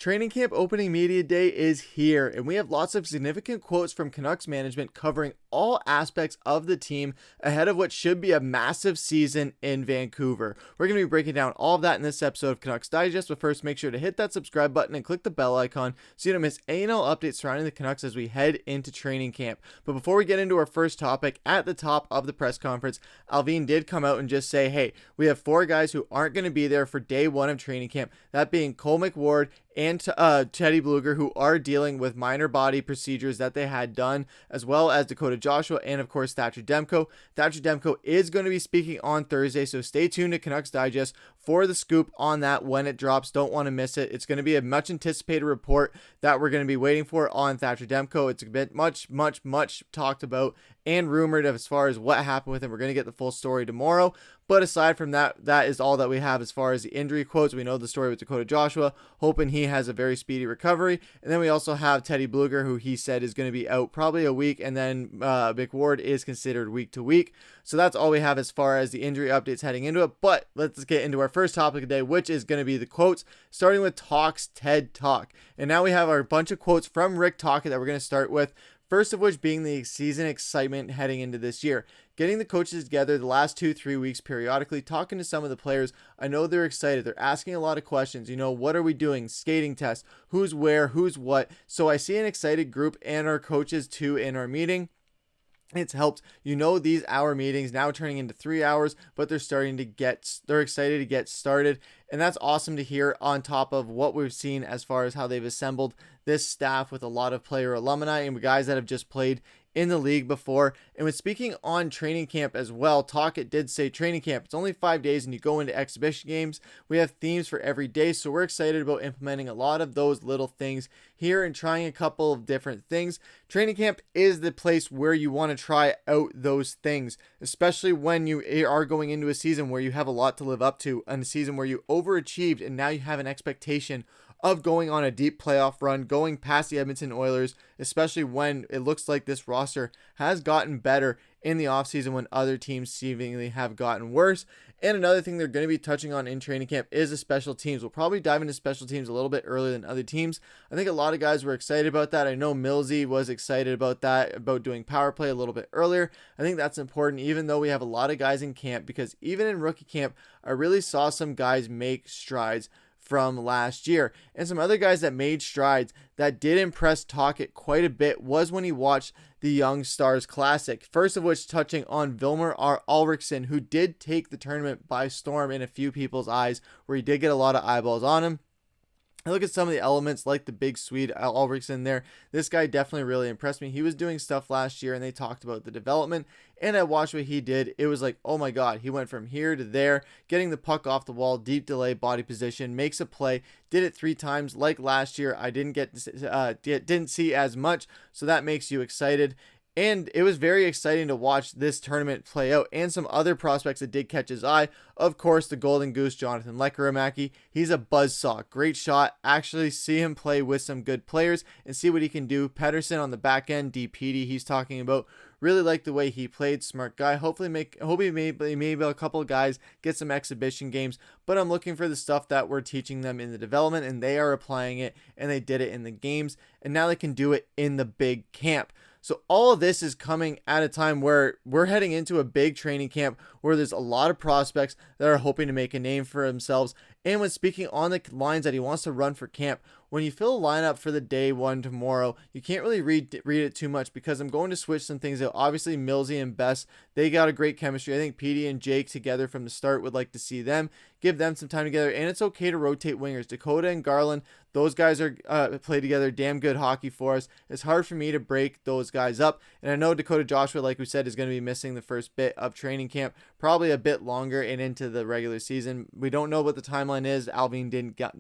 Training camp opening media day is here, and we have lots of significant quotes from Canucks management covering all aspects of the team ahead of what should be a massive season in Vancouver. We're going to be breaking down all of that in this episode of Canucks Digest, but first make sure to hit that subscribe button and click the bell icon so you don't miss any and all updates surrounding the Canucks as we head into training camp. But before we get into our first topic, at the top of the press conference, Allvin did come out and just say, hey, we have 4 guys who aren't going to be there for day 1 of training camp, that being Cole McWard and Teddy Blueger, who are dealing with minor body procedures that they had done, as well as Dakota Joshua and, of course, Thatcher Demko. Thatcher Demko is going to be speaking on Thursday, so stay tuned to Canucks Digest for the scoop on that when it drops. Don't want to miss it. It's going to be a much anticipated report that we're going to be waiting for on Thatcher Demko. It's been much talked about and rumored as far as what happened with him. We're going to get the full story tomorrow. But aside from that, that is all that we have as far as the injury quotes. We know the story with Dakota Joshua, hoping he has a very speedy recovery. And then we also have Teddy Blueger, who he said is going to be out probably a week. And then McWard is considered week to week. So that's all we have as far as the injury updates heading into it. But let's get into our first topic of the day, which is going to be the quotes, starting with Talk's TED Talk. And now we have our bunch of quotes from Rick Tocchet that we're going to start with. First of which being the season excitement heading into this year. Getting the coaches together the last 2-3 weeks periodically, talking to some of the players. I know they're excited. They're asking a lot of questions. You know, what are we doing? Skating tests. Who's where? Who's what? So I see an excited group and our coaches too in our meeting. It's helped, these hour meetings now turning into 3 hours, but they're excited to get started. And that's awesome to hear on top of what we've seen as far as how they've assembled this staff with a lot of player alumni and guys that have just played in the league before. And when speaking on training camp as well, Tocchet did say training camp, it's only 5 days and you go into exhibition games. We have themes for every day, so we're excited about implementing a lot of those little things here and trying a couple of different things. Training camp is the place where you want to try out those things, especially when you are going into a season where you have a lot to live up to, and a season where you overachieved and now you have an expectation of going on a deep playoff run, going past the Edmonton Oilers, especially when it looks like this roster has gotten better in the offseason when other teams seemingly have gotten worse. And another thing they're going to be touching on in training camp is the special teams. We'll probably dive into special teams a little bit earlier than other teams. I think a lot of guys were excited about that. I know Millsy was excited about that, about doing power play a little bit earlier. I think that's important, even though we have a lot of guys in camp, because even in rookie camp, I really saw some guys make strides from last year. And some other guys that made strides that did impress Tocchet quite a bit was when he watched the Young Stars Classic. First of which touching on Vilmer Ulriksson, who did take the tournament by storm in a few people's eyes, where he did get a lot of eyeballs on him. I look at some of the elements like the big Swede Ulriksson there. This guy definitely really impressed me. He was doing stuff last year and they talked about the development, and I watched what he did. It was like, oh my God, he went from here to there, getting the puck off the wall, deep delay, body position, makes a play, did it 3 times. Like last year, I didn't see as much, so that makes you excited. And it was very exciting to watch this tournament play out, and some other prospects that did catch his eye. Of course, the Golden Goose, Jonathan Lekkerimaki. He's a buzzsaw. Great shot. Actually see him play with some good players and see what he can do. Pettersson on the back end, DPD he's talking about. Really like the way he played. Smart guy. Hopefully maybe a couple of guys get some exhibition games. But I'm looking for the stuff that we're teaching them in the development, and they are applying it, and they did it in the games. And now they can do it in the big camp. So all of this is coming at a time where we're heading into a big training camp where there's a lot of prospects that are hoping to make a name for themselves. And when speaking on the lines that he wants to run for camp, when you fill a lineup for the day 1 tomorrow, you can't really read it too much, because I'm going to switch some things out. Obviously, Millsy and Bess, they got a great chemistry. I think Petey and Jake together from the start, would like to see them, give them some time together. And it's okay to rotate wingers. Dakota and Garland, those guys are play together damn good hockey for us. It's hard for me to break those guys up. And I know Dakota Joshua, like we said, is going to be missing the first bit of training camp, probably a bit longer and into the regular season. We don't know what the timeline is. Allvin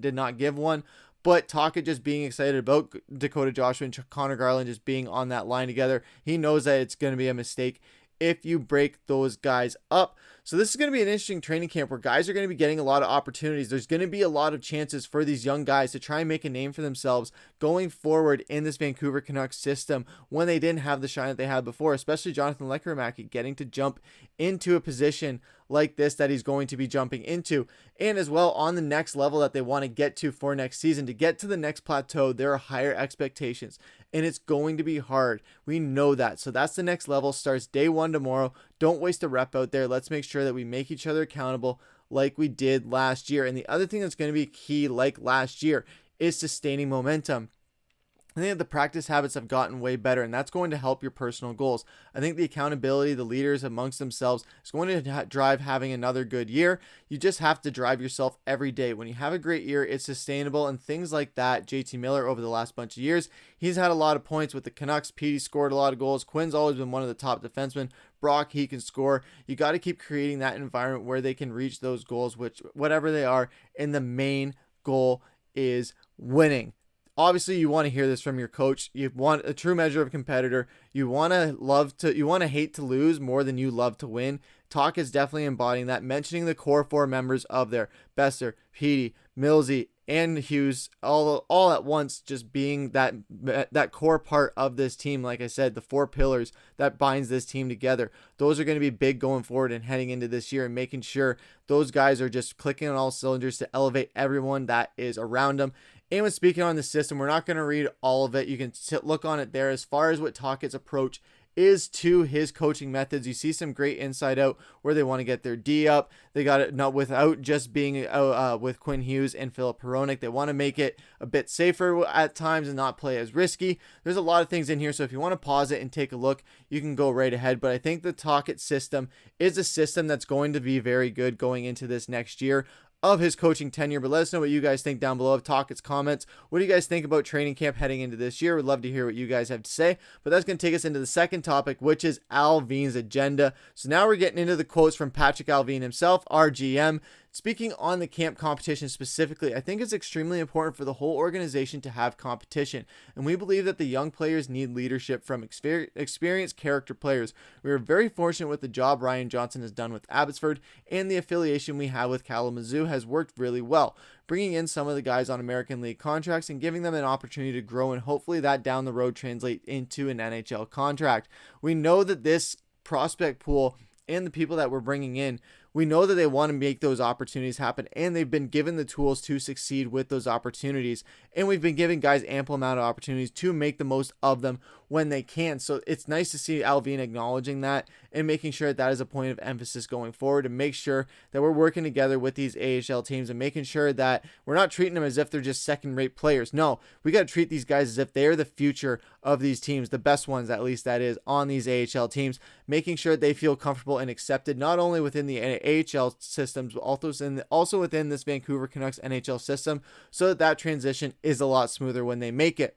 did not give one. But Tocchet just being excited about Dakota Joshua and Connor Garland just being on that line together, he knows that it's going to be a mistake if you break those guys up. So this is going to be an interesting training camp where guys are going to be getting a lot of opportunities. There's going to be a lot of chances for these young guys to try and make a name for themselves going forward in this Vancouver Canucks system when they didn't have the shine that they had before, especially Jonathan Lekkerimaki getting to jump into a position like this that he's going to be jumping into. And as well, on the next level that they want to get to for next season, to get to the next plateau, there are higher expectations. And it's going to be hard. We know that. So that's the next level. Starts day one tomorrow. Don't waste a rep out there. Let's make sure that we make each other accountable like we did last year. And the other thing that's going to be key, like last year, is sustaining momentum. I think that the practice habits have gotten way better, and that's going to help your personal goals. I think the accountability, the leaders amongst themselves, is going to drive having another good year. You just have to drive yourself every day. When you have a great year, it's sustainable, and things like that. JT Miller, over the last bunch of years, he's had a lot of points with the Canucks. Petey scored a lot of goals. Quinn's always been one of the top defensemen. Brock, he can score. You got to keep creating that environment where they can reach those goals, which whatever they are, and the main goal is winning. Obviously, you want to hear this from your coach. You want a true measure of a competitor. You want to hate to lose more than you love to win. Tocchet is definitely embodying that, mentioning the core four members of there: Boeser, Petey, Millsy, and Hughes, all at once, just being that core part of this team. Like I said, the four pillars that binds this team together. Those are going to be big going forward and heading into this year, and making sure those guys are just clicking on all cylinders to elevate everyone that is around them. And when speaking on the system, we're not going to read all of it. You can look on it there. As far as what Tocchet's approach is to his coaching methods, you see some great inside out where they want to get their D up. They got it not without just being with Quinn Hughes and Filip Hronek. They want to make it a bit safer at times and not play as risky. There's a lot of things in here, so if you want to pause it and take a look, you can go right ahead. But I think the Tocchet system is a system that's going to be very good going into this next year of his coaching tenure. But let us know what you guys think down below of Tocchet's comments. What do you guys think about training camp heading into this year? We'd love to hear what you guys have to say. But that's going to take us into the second topic, which is Allvin's agenda. So now we're getting into the quotes from Patrik Allvin himself, our GM. Speaking on the camp competition specifically, I think it's extremely important for the whole organization to have competition, and we believe that the young players need leadership from experienced character players. We are very fortunate with the job Ryan Johnson has done with Abbotsford, and the affiliation we have with Kalamazoo has worked really well, bringing in some of the guys on American League contracts and giving them an opportunity to grow, and hopefully that down the road translate into an NHL contract. We know that this prospect pool and the people that we're bringing in, we know that they want to make those opportunities happen, and they've been given the tools to succeed with those opportunities, and we've been giving guys ample amount of opportunities to make the most of them when they can. So it's nice to see Allvin acknowledging that and making sure that is a point of emphasis going forward, and make sure that we're working together with these AHL teams and making sure that we're not treating them as if they're just second-rate players. No, we got to treat these guys as if they're the future of these teams, the best ones at least, that is, on these AHL teams, making sure they feel comfortable and accepted not only within the AHL systems, but also within this Vancouver Canucks NHL system, so that transition is a lot smoother when they make it.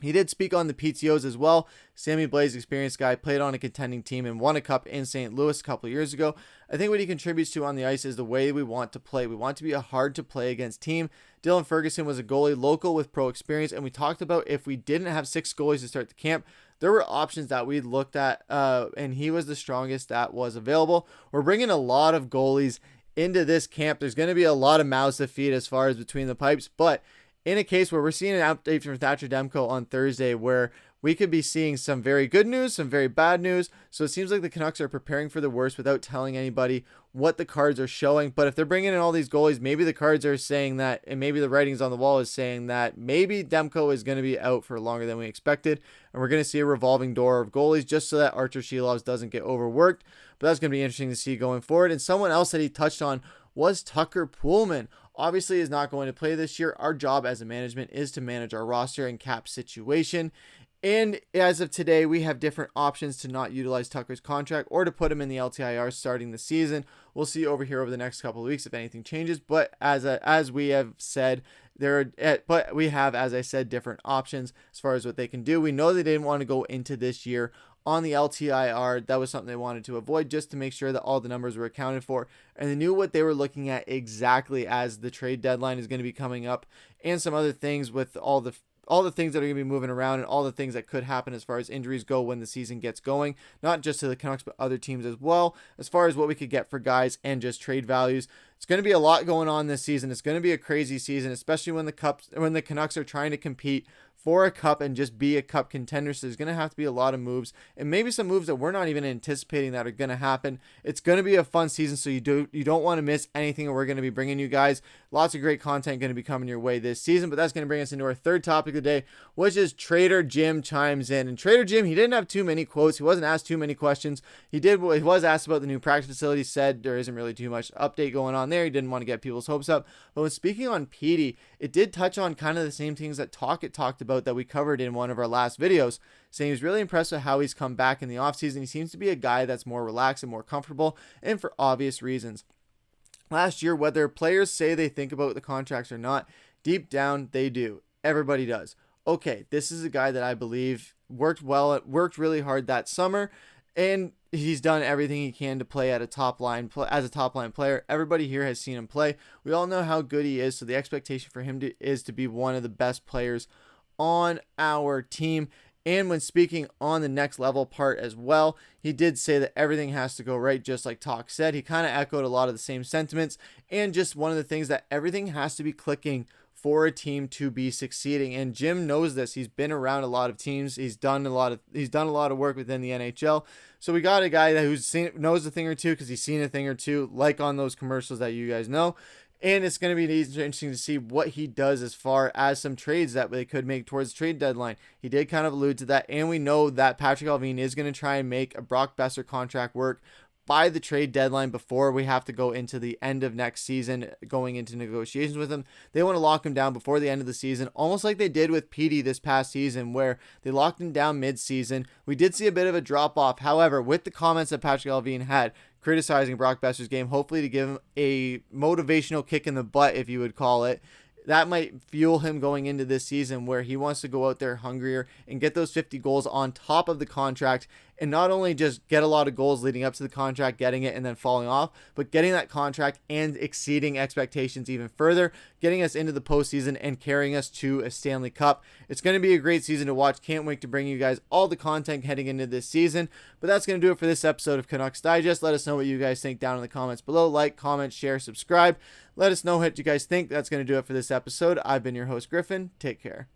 He did speak on the PTOs as well. Sammy Blais, experienced guy, played on a contending team and won a cup in St. Louis a couple of years ago. I think what he contributes to on the ice is the way we want to play. We want to be a hard to play against team. Dylan Ferguson was a goalie local with pro experience, and we talked about if we didn't have 6 goalies to start the camp, there were options that we looked at, and he was the strongest that was available. We're bringing a lot of goalies into this camp. There's going to be a lot of mouths to feed as far as between the pipes, but in a case where we're seeing an update from Thatcher Demko on Thursday where we could be seeing some very good news, some very bad news. So it seems like the Canucks are preparing for the worst without telling anybody what the cards are showing. But if they're bringing in all these goalies, maybe the cards are saying that, and maybe the writings on the wall is saying that maybe Demko is going to be out for longer than we expected. And we're going to see a revolving door of goalies just so that Archer Shilovs doesn't get overworked. But that's going to be interesting to see going forward. And someone else that he touched on was Tucker Poolman. Obviously is not going to play this year. Our job as a management is to manage our roster and cap situation. And as of today, we have different options to not utilize Tucker's contract or to put him in the LTIR starting the season. We'll see over here over the next couple of weeks if anything changes. But as we have said, as I said, different options as far as what they can do. We know they didn't want to go into this year on the LTIR. That was something they wanted to avoid just to make sure that all the numbers were accounted for. And they knew what they were looking at exactly as the trade deadline is going to be coming up, and some other things with all the things that are going to be moving around and all the things that could happen as far as injuries go when the season gets going, not just to the Canucks, but other teams as well, as far as what we could get for guys and just trade values. It's going to be a lot going on this season. It's going to be a crazy season, especially when the Canucks are trying to compete for a cup and just be a cup contender. So there's going to have to be a lot of moves, and maybe some moves that we're not even anticipating that are going to happen. It's going to be a fun season, so you don't want to miss anything that we're going to be bringing you guys. Lots of great content going to be coming your way this season, but that's going to bring us into our third topic of the day, which is Trader Jim chimes in. And Trader Jim, he didn't have too many quotes. He wasn't asked too many questions. He was asked about the new practice facility, said there isn't really too much update going on there. He didn't want to get people's hopes up. But when speaking on Petey, it did touch on kind of the same things that Tocchet talked about that we covered in one of our last videos, saying he was really impressed with how he's come back in the offseason. He seems to be a guy that's more relaxed and more comfortable, and for obvious reasons. Last year, whether players say they think about the contracts or not, deep down they do. Everybody does. Okay, this is a guy that I believe worked really hard that summer, and he's done everything he can to play at a top line as a top line player. Everybody here has seen him play. We all know how good he is, so the expectation for him is to be one of the best players on our team. And when speaking on the next level part as well, he did say that everything has to go right, just like Talk said. He kind of echoed a lot of the same sentiments, and just one of the things that everything has to be clicking for a team to be succeeding. And Jim knows this. He's been around a lot of teams. He's done a lot of work within the NHL. So we got a guy that knows a thing or two, because he's seen a thing or two, like on those commercials that you guys know. And it's going to be interesting to see what he does as far as some trades that they could make towards the trade deadline. He did kind of allude to that, and we know that Patrik Allvin is going to try and make a Brock Boeser contract work by the trade deadline before we have to go into the end of next season, going into negotiations with him. They want to lock him down before the end of the season, almost like they did with Petey this past season, where they locked him down mid-season. We did see a bit of a drop-off. However, with the comments that Patrik Allvin had criticizing Brock Boeser's game, hopefully to give him a motivational kick in the butt, if you would call it, that might fuel him going into this season, where he wants to go out there hungrier and get those 50 goals on top of the contract, and not only just get a lot of goals leading up to the contract, getting it and then falling off, but getting that contract and exceeding expectations even further, getting us into the postseason and carrying us to a Stanley Cup. It's going to be a great season to watch. Can't wait to bring you guys all the content heading into this season. But that's going to do it for this episode of Canucks Digest. Let us know what you guys think down in the comments below. Like, comment, share, subscribe. Let us know what you guys think. That's going to do it for this episode. I've been your host, Griffin. Take care.